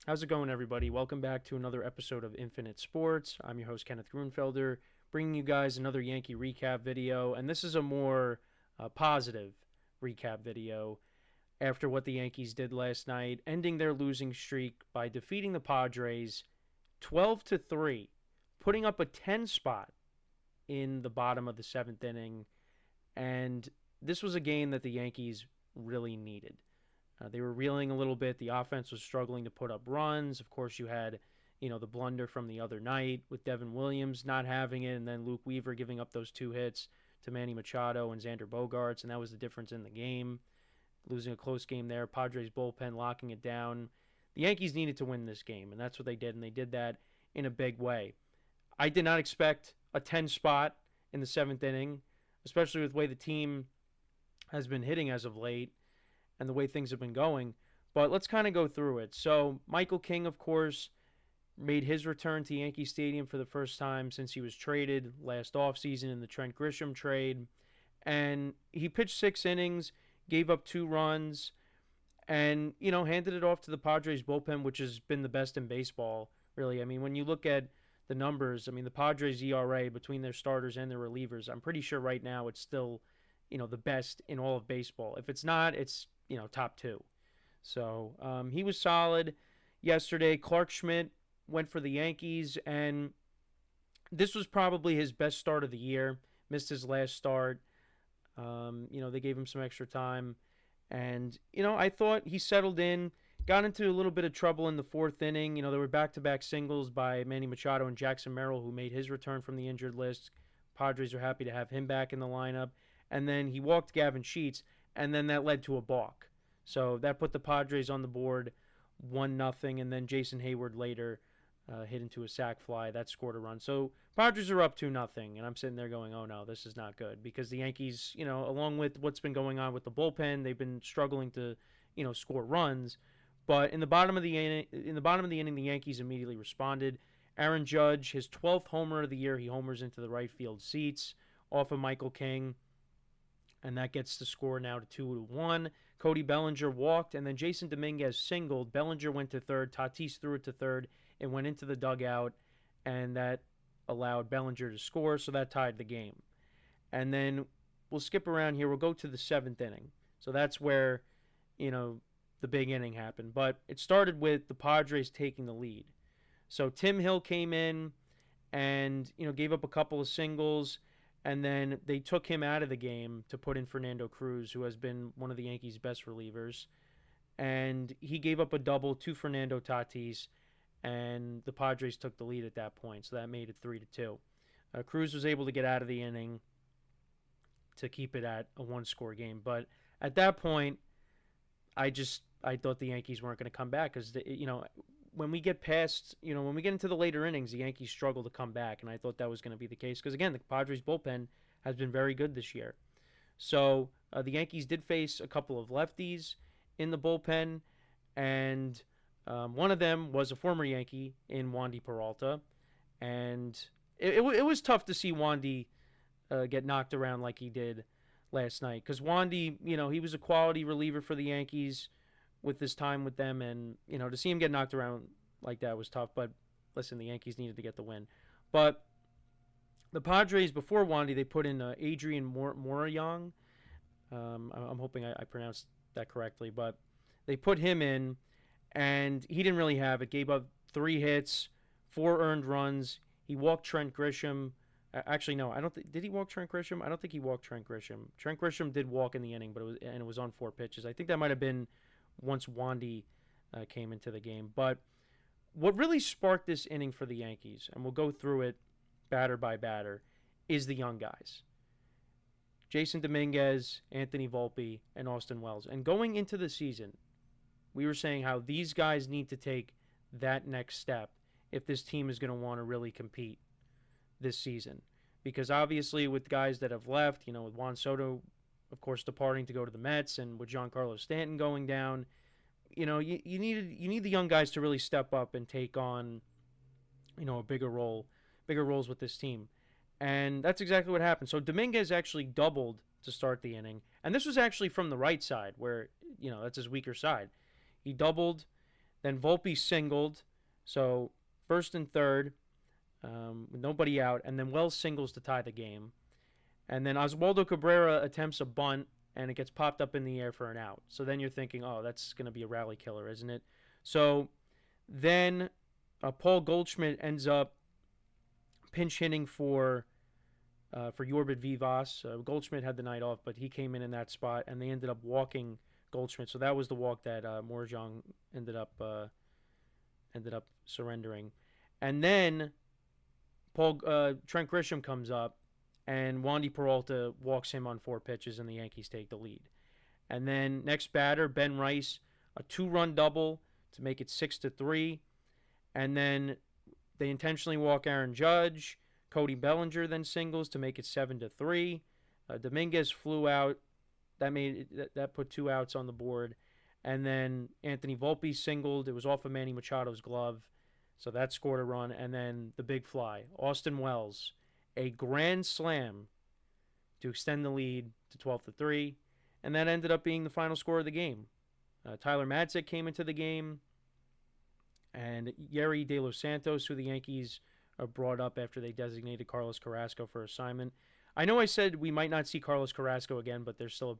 How's it going, everybody? Welcome back to another episode of Infinite Sports. I'm your host, Kenneth Grunfelder, bringing you guys another Yankee recap video. And this is a more positive recap video after what the Yankees did last night, ending their losing streak by defeating the Padres 12-3, putting up a 10 spot in the bottom of the seventh inning. And this was a game that the Yankees really needed. They were reeling a little bit. The offense was struggling to put up runs. Of course, you had, the blunder from the other night with Devin Williams not having it, and then Luke Weaver giving up those two hits to Manny Machado and Xander Bogaerts, and that was the difference in the game. Losing a close game there. Padres bullpen locking it down. The Yankees needed to win this game, and that's what they did, and they did that in a big way. I did not expect a 10 spot in the seventh inning, especially with the way the team has been hitting as of late and the way things have been going. But let's kind of go through it. So Michael King, of course, made his return to Yankee Stadium for the first time since he was traded last offseason in the Trent Grisham trade. And he pitched 6 innings, gave up 2 runs, and, handed it off to the Padres bullpen, which has been the best in baseball, really. I mean, when you look at the numbers, the Padres ERA between their starters and their relievers, I'm pretty sure right now it's still, the best in all of baseball. If it's not, it's top 2. So he was solid yesterday. Clark Schmidt went for the Yankees, and this was probably his best start of the year. Missed his last start. They gave him some extra time. And, I thought he settled in, got into a little bit of trouble in the fourth inning. There were back-to-back singles by Manny Machado and Jackson Merrill, who made his return from the injured list. Padres are happy to have him back in the lineup. And then he walked Gavin Sheets, and then that led to a balk. So that put the Padres on the board 1-0, and then Jason Hayward later hit into a sac fly. That scored a run. So Padres are up 2-0, and I'm sitting there going, oh no, this is not good, because the Yankees, along with what's been going on with the bullpen, they've been struggling to, score runs. But in the bottom of the inning, the Yankees immediately responded. Aaron Judge, his 12th homer of the year, he homers into the right field seats off of Michael King. And that gets the score now to 2-1. Cody Bellinger walked, and then Jason Dominguez singled. Bellinger went to third. Tatis threw it to third. It went into the dugout, and that allowed Bellinger to score, so that tied the game. And then we'll skip around here. We'll go to the seventh inning. So that's where, the big inning happened. But it started with the Padres taking the lead. So Tim Hill came in and, gave up a couple of singles. And then they took him out of the game to put in Fernando Cruz, who has been one of the Yankees' best relievers. And he gave up a double to Fernando Tatis, and the Padres took the lead at that point. So that made it 3-2. Cruz was able to get out of the inning to keep it at a one-score game. But at that point, I thought the Yankees weren't going to come back because, when we get past, when we get into the later innings, the Yankees struggle to come back, and I thought that was going to be the case because, again, the Padres bullpen has been very good this year. So the Yankees did face a couple of lefties in the bullpen, and one of them was a former Yankee in Wandy Peralta, and it was tough to see Wandy get knocked around like he did last night because Wandy, he was a quality reliever for the Yankees with his time with them, and to see him get knocked around like that was tough. But listen, the Yankees needed to get the win. But the Padres, before Wandy, they put in Adrian Morejon. I'm hoping I pronounced that correctly, but they put him in, and he didn't really have it. Gave up 3 hits, 4 earned runs. He walked Trent Grisham. Actually, no, I don't. Did he walk Trent Grisham? I don't think he walked Trent Grisham. Trent Grisham did walk in the inning, but it was on 4 pitches. I think that might have been once Wandy came into the game. But what really sparked this inning for the Yankees, and we'll go through it batter by batter, is the young guys. Jason Dominguez, Anthony Volpe, and Austin Wells. And going into the season, we were saying how these guys need to take that next step if this team is going to want to really compete this season. Because obviously with guys that have left, with Juan Soto, of course, departing to go to the Mets, and with Giancarlo Stanton going down, you need the young guys to really step up and take on, a bigger roles with this team. And that's exactly what happened. So Dominguez actually doubled to start the inning. And this was actually from the right side where, that's his weaker side. He doubled. Then Volpe singled, so first and third, with nobody out, and then Wells singles to tie the game. And then Oswaldo Cabrera attempts a bunt, and it gets popped up in the air for an out. So then you're thinking, oh, that's going to be a rally killer, isn't it? So then Paul Goldschmidt ends up pinch hitting for Yorbit Vivas. Goldschmidt had the night off, but he came in that spot, and they ended up walking Goldschmidt. So that was the walk that Morjong ended up surrendering. And then Trent Grisham comes up, and Wandy Peralta walks him on 4 pitches, and the Yankees take the lead. And then next batter, Ben Rice, a 2-run double to make it 6-3. And then they intentionally walk Aaron Judge. Cody Bellinger then singles to make it 7-3. Dominguez flew out. That put 2 outs on the board. And then Anthony Volpe singled. It was off of Manny Machado's glove. So that scored a run. And then the big fly, Austin Wells, a grand slam to extend the lead to 12-3. And that ended up being the final score of the game. Tyler Madsick came into the game. And Yeri De Los Santos, who the Yankees brought up after they designated Carlos Carrasco for assignment. I know I said we might not see Carlos Carrasco again, but there's still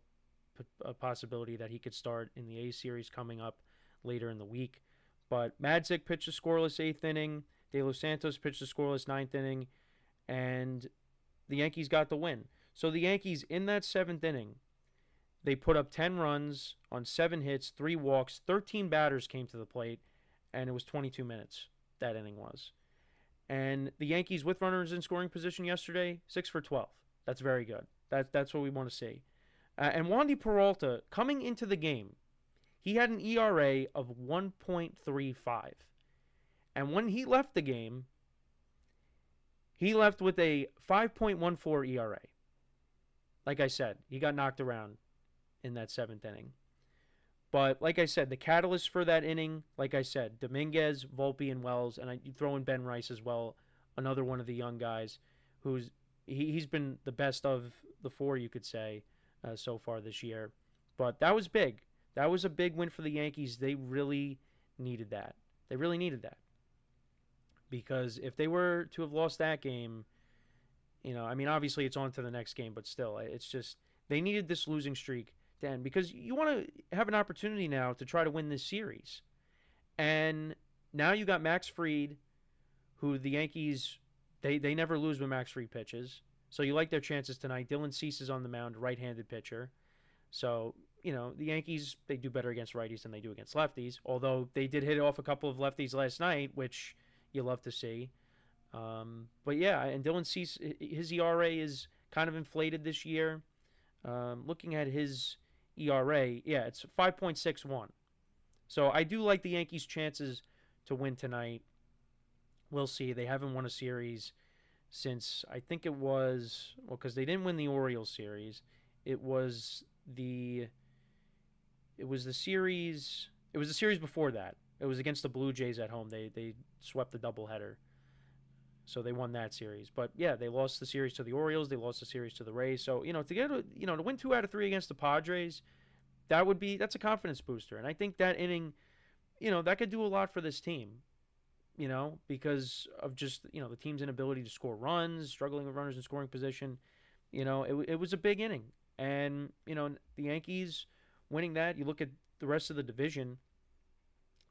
a possibility that he could start in the A series coming up later in the week. But Madsick pitched a scoreless 8th inning. De Los Santos pitched a scoreless 9th inning. And the Yankees got the win. So the Yankees, in that 7th inning, they put up 10 runs on 7 hits, 3 walks, 13 batters came to the plate, and it was 22 minutes, that inning was. And the Yankees, with runners in scoring position yesterday, 6 for 12. That's very good. That's what we want to see. And Wandy Peralta, coming into the game, he had an ERA of 1.35. And when he left the game, he left with a 5.14 ERA. Like I said, he got knocked around in that 7th inning. But like I said, the catalyst for that inning, like I said, Dominguez, Volpe, and Wells, and you throw in Ben Rice as well, another one of the young guys he's been the best of the 4, you could say, so far this year. But that was big. That was a big win for the Yankees. They really needed that. They really needed that. Because if they were to have lost that game, obviously it's on to the next game, but still, it's just, they needed this losing streak to end, because you want to have an opportunity now to try to win this series. And now you got Max Fried, who the Yankees, they never lose when Max Fried pitches. So you like their chances tonight. Dylan Cease is on the mound, right-handed pitcher. So, the Yankees, they do better against righties than they do against lefties, although they did hit off a couple of lefties last night, which you love to see. But yeah, and Dylan Cease, his ERA is kind of inflated this year. Looking at his ERA, yeah, it's 5.61. So I do like the Yankees' chances to win tonight. We'll see. They haven't won a series since, I think it was, because they didn't win the Orioles series. It was the series before that. It was against the Blue Jays at home. They swept the doubleheader. So they won that series. But yeah, they lost the series to the Orioles. They lost the series to the Rays. So, to win 2 out of 3 against the Padres, that's a confidence booster. And I think that inning, that could do a lot for this team, because of just, the team's inability to score runs, struggling with runners in scoring position. It was a big inning. And, the Yankees winning that, you look at the rest of the division,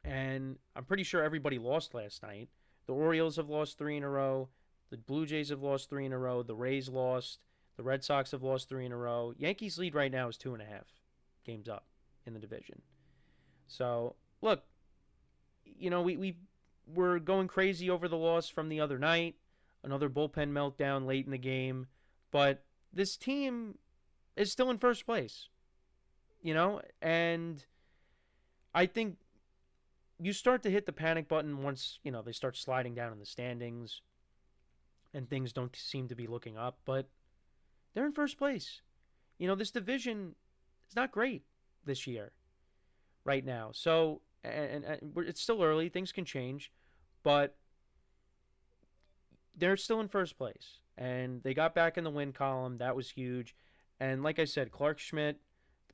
and I'm pretty sure everybody lost last night. The Orioles have lost 3 in a row. The Blue Jays have lost 3 in a row. The Rays lost. The Red Sox have lost 3 in a row. Yankees lead right now is 2.5 games up in the division. So, look, we were going crazy over the loss from the other night. Another bullpen meltdown late in the game. But this team is still in first place. And I think you start to hit the panic button once, they start sliding down in the standings and things don't seem to be looking up, but they're in first place. This division is not great this year right now. So, and it's still early. Things can change, but they're still in first place. And they got back in the win column. That was huge. And like I said, Clark Schmidt,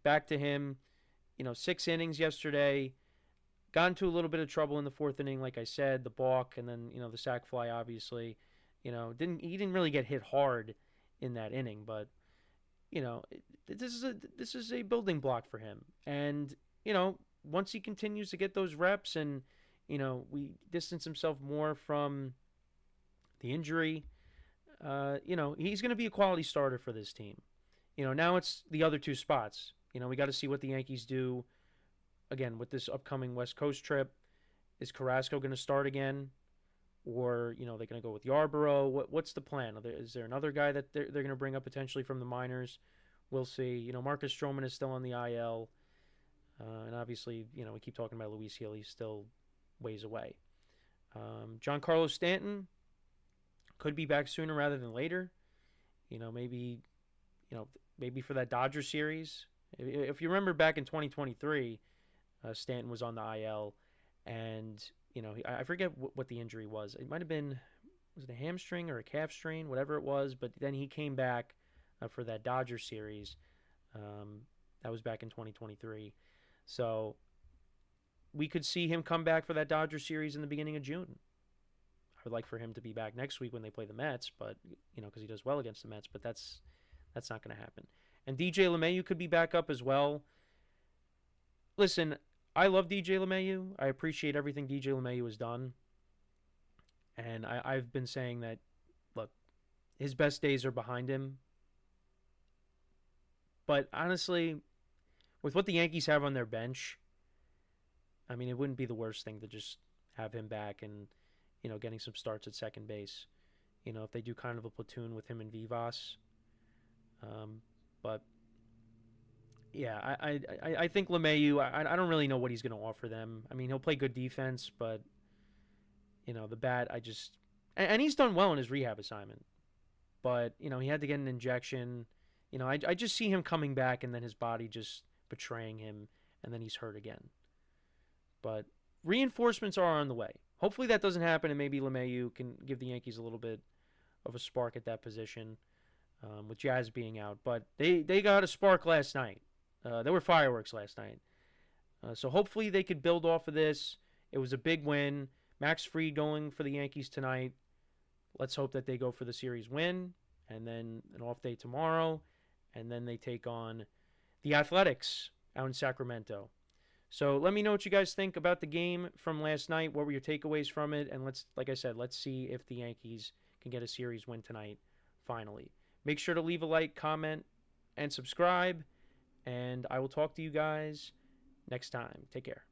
back to him, 6 innings yesterday. got into a little bit of trouble in the fourth inning, like I said, the balk, and then the sac fly. Obviously, he didn't really get hit hard in that inning, but this is a building block for him, and once he continues to get those reps and we distance himself more from the injury, he's going to be a quality starter for this team. Now it's the other two spots. We got to see what the Yankees do again with this upcoming West Coast trip. Is Carrasco going to start again? Or, they're going to go with Yarborough? What's the plan? Is there another guy that they're going to bring up potentially from the minors? We'll see. Marcus Stroman is still on the IL. And obviously, we keep talking about Luis Gil. He's still ways away. Giancarlo Stanton could be back sooner rather than later. Maybe for that Dodger series. If you remember back in 2023, Stanton was on the IL, and I forget what the injury was. It might have been, was it a hamstring or a calf strain, whatever it was. But then he came back for that Dodger series. That was back in 2023. So we could see him come back for that Dodger series in the beginning of June. I would like for him to be back next week when they play the Mets, but because he does well against the Mets. But that's not going to happen. And DJ LeMahieu could be back up as well. Listen, I love DJ LeMahieu. I appreciate everything DJ LeMahieu has done. And I've been saying that, look, his best days are behind him. But honestly, with what the Yankees have on their bench, I mean, it wouldn't be the worst thing to just have him back and, getting some starts at second base. If they do kind of a platoon with him and Vivas. But yeah, I think LeMahieu, I don't really know what he's going to offer them. I mean, he'll play good defense, but the bat, and he's done well in his rehab assignment. But he had to get an injection. I just see him coming back and then his body just betraying him, and then he's hurt again. But reinforcements are on the way. Hopefully that doesn't happen, and maybe LeMahieu can give the Yankees a little bit of a spark at that position. With Jazz being out. But they got a spark last night. There were fireworks last night. So hopefully they could build off of this. It was a big win. Max Fried going for the Yankees tonight. Let's hope that they go for the series win. And then an off day tomorrow. And then they take on the Athletics out in Sacramento. So let me know what you guys think about the game from last night. What were your takeaways from it? And like I said, let's see if the Yankees can get a series win tonight, finally. Make sure to leave a like, comment, and subscribe. And I will talk to you guys next time. Take care.